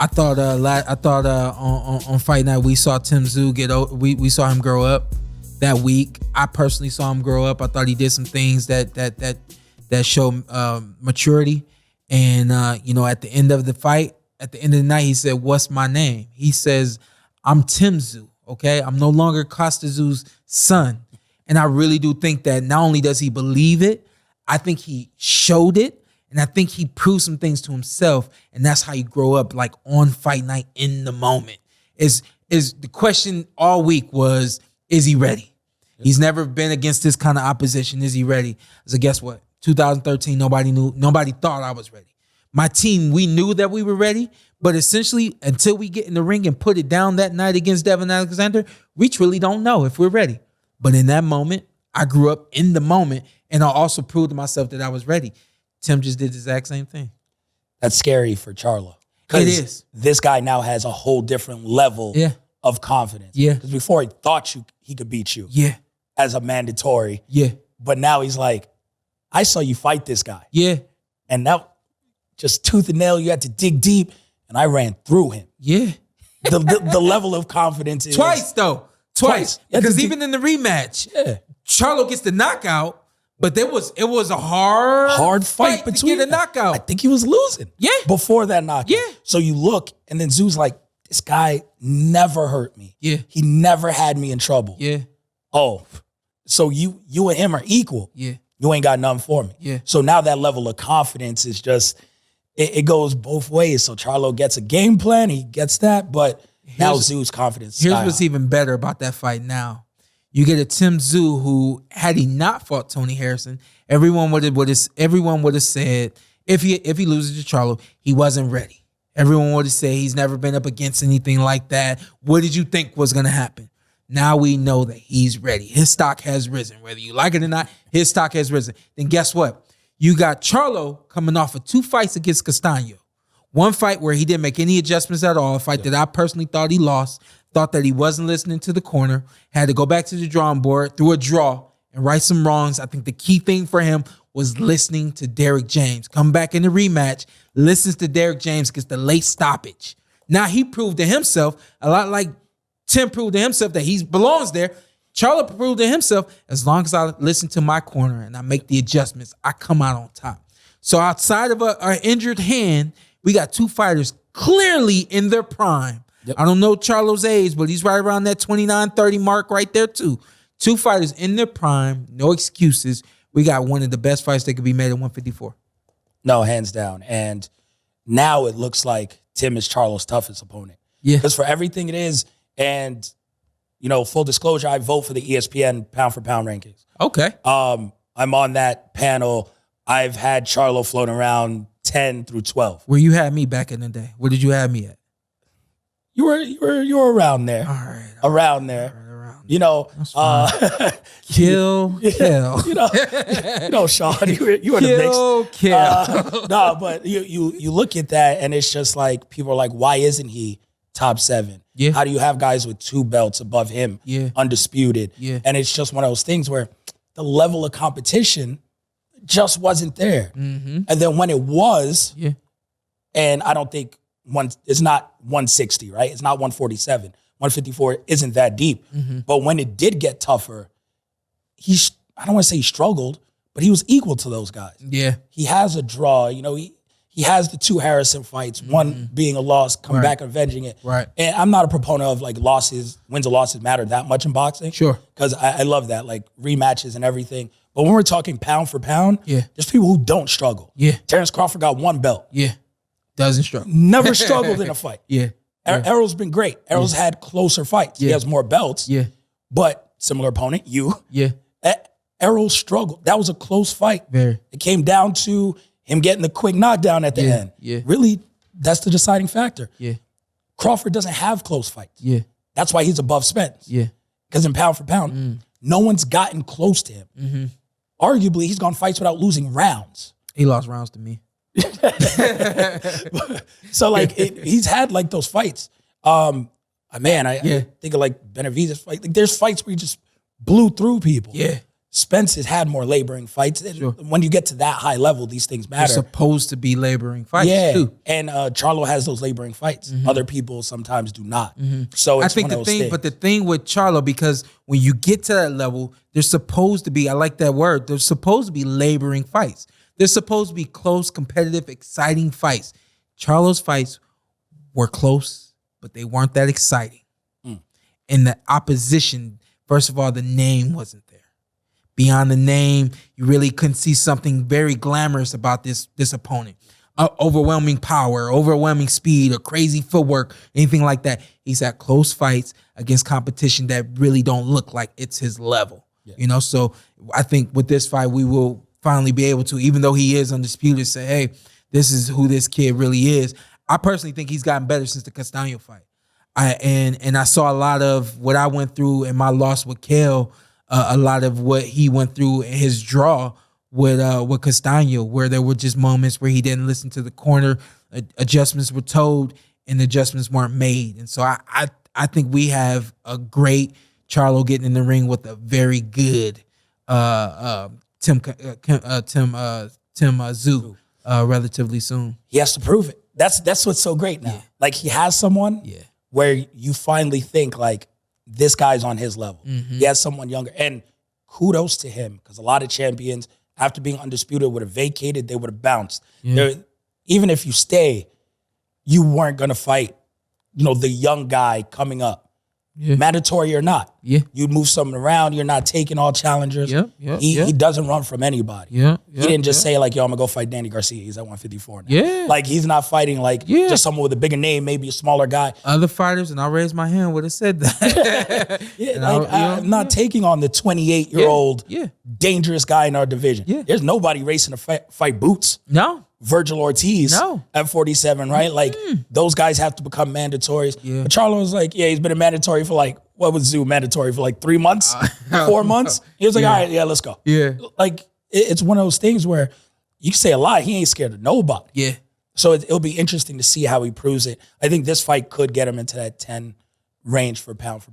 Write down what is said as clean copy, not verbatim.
I thought on Fight Night we saw Tszyu we saw him grow up that week. I personally saw him grow up. I thought he did some things that show maturity. And at the end of the fight, at the end of the night, he said, "What's my name?" He says, "I'm Tszyu. Okay, I'm no longer Kostadzu's son." And I really do think that not only does he believe it, I think he showed it. And I think he proved some things to himself, and that's how you grow up, like on Fight Night in the moment. Is the question all week was, is he ready? He's never been against this kind of opposition. Is he ready? So guess what? 2013, nobody thought I was ready. My team, we knew that we were ready, but essentially, until we get in the ring and put it down that night against Devin Alexander, we truly don't know if we're ready. But in that moment, I grew up in the moment, and I also proved to myself that I was ready. Tim just did the exact same thing. That's scary for Charlo. It is. This guy now has a whole different level of confidence. Yeah. Because before he thought he could beat you. Yeah. As a mandatory. Yeah. But now he's like, I saw you fight this guy. Yeah. And now, just tooth and nail, you had to dig deep, and I ran through him. Yeah. The level of confidence is... Twice. Because even in the rematch, Charlo gets the knockout. But it was a hard fight between to get a knockout. I think he was losing. Yeah. Before that knockout. Yeah. So you look, and then Tszyu's like, this guy never hurt me. Yeah. He never had me in trouble. Yeah. Oh, so you and him are equal. Yeah. You ain't got nothing for me. Yeah. So now that level of confidence is just, it goes both ways. So Charlo gets a game plan. He gets that. But now Tszyu's confidence. Here's what's even better about that fight now. You get a Tszyu who, had he not fought Tony Harrison, everyone would have said if he loses to Charlo, he wasn't ready. Everyone would have said he's never been up against anything like that. What did you think was going to happen? Now we know that he's ready. His stock has risen. Whether you like it or not, his stock has risen. Then guess what? You got Charlo coming off of 2 fights against Castaño. One fight where he didn't make any adjustments at all, a fight that I personally thought he lost. Thought that he wasn't listening to the corner, had to go back to the drawing board, through a draw, and right some wrongs. I think the key thing for him was listening to Derrick James. Come back in the rematch, listens to Derrick James, gets the late stoppage. Now he proved to himself, a lot like Tim proved to himself that he belongs there. Charlo proved to himself, as long as I listen to my corner and I make the adjustments, I come out on top. So outside of an injured hand, we got 2 fighters clearly in their prime. Yep. I don't know Charlo's age, but he's right around that 29-30 mark right there too. 2 fighters in their prime, no excuses. We got one of the best fights that could be made at 154. No, hands down. And now it looks like Tim is Charlo's toughest opponent. Yeah. Because for everything it is, and, full disclosure, I vote for the ESPN pound-for-pound rankings. Okay. I'm on that panel. I've had Charlo floating around 10 through 12. Where you had me back in the day. Where did you have me at? You were around there. All right. Around there. Kill. Shawn, you were the mix. Kill. No, but you look at that and it's just like, people are like, why isn't he top 7? Yeah. How do you have guys with 2 belts above him? Yeah. Undisputed. Yeah. And it's just one of those things where the level of competition just wasn't there. Mm-hmm. And then when it was, and I don't think it's not 160, right? It's not 147. 154 isn't that deep. Mm-hmm. But when it did get tougher, I don't want to say he struggled, but he was equal to those guys. Yeah. He has a draw. He has the 2 Harrison fights, one being a loss, come back and avenging it. Right. And I'm not a proponent of like wins and losses matter that much in boxing. Sure. Because I love that, like rematches and everything. But when we're talking pound for pound, there's people who don't struggle. Yeah. Terrence Crawford got 1 belt. Yeah. Doesn't struggle. Never struggled in a fight. Yeah. Errol's been great. Errol's had closer fights. He has more belts. Yeah. But similar opponent, you. Yeah. Errol struggled. That was a close fight. Very. It came down to him getting the quick knockdown at the end. Yeah. Really, that's the deciding factor. Yeah. Crawford doesn't have close fights. Yeah. That's why he's above Spence. Yeah. Because in pound for pound, no one's gotten close to him. Mm-hmm. Arguably, he's gone fights without losing rounds. He lost rounds to me. So he's had like those fights. I think of like Benavidez fight. Like there's fights where he just blew through people. Yeah. Spence has had more laboring fights. Sure. When you get to that high level, these things matter. They're supposed to be laboring fights too. And Charlo has those laboring fights. Other people sometimes do not. So it's I think one of those things. but the thing with Charlo, because when you get to that level, there's supposed to be, I like that word, there's supposed to be laboring fights. There's supposed to be close, competitive, exciting fights. Charlo's fights were close, but they weren't that exciting. And the opposition, first of all, the name wasn't there. Beyond the name, you really couldn't see something very glamorous about this opponent. Overwhelming power, overwhelming speed, or crazy footwork, anything like that. He's had close fights against competition that really don't look like it's his level. You know, so I think with this fight, we will finally be able to, even though he is undisputed, say, hey, this is who this kid really is. I personally think he's gotten better since the Castaño fight. And I saw a lot of what I went through in my loss with Kale, a lot of what he went through in his draw with Castaño, where there were just moments where he didn't listen to the corner, adjustments were told, and adjustments weren't made. And so I think we have a great Charlo getting in the ring with a very good Tim Tszyu relatively soon. He has to prove it. That's what's so great now. Yeah. Like he has someone where you finally think like this guy's on his level. He has someone younger. And kudos to him, because a lot of champions, after being undisputed, would have vacated, they would have bounced. Even if you stay, you weren't going to fight, the young guy coming up. Mandatory or not. You move something around, you're not taking all challengers. He doesn't run from anybody. He didn't just say like, yo, I'm gonna go fight Danny Garcia. He's at 154 now. Like he's not fighting like just someone with a bigger name, maybe a smaller guy. Other fighters, and I'll raise my hand, would have said that. I'm not taking on the 28-year-old dangerous guy in our division. There's nobody racing to fight Boots. No. Virgil Ortiz at 47, right? Like those guys have to become mandatories. But Charlo was like, he's been a mandatory for like, what was Tszyu mandatory for like 3 months, 4 months? He was like, all right, let's go. Like it's one of those things where you can say a lot, he ain't scared of nobody. So it'll be interesting to see how he proves it. I think this fight could get him into that 10 range for pound.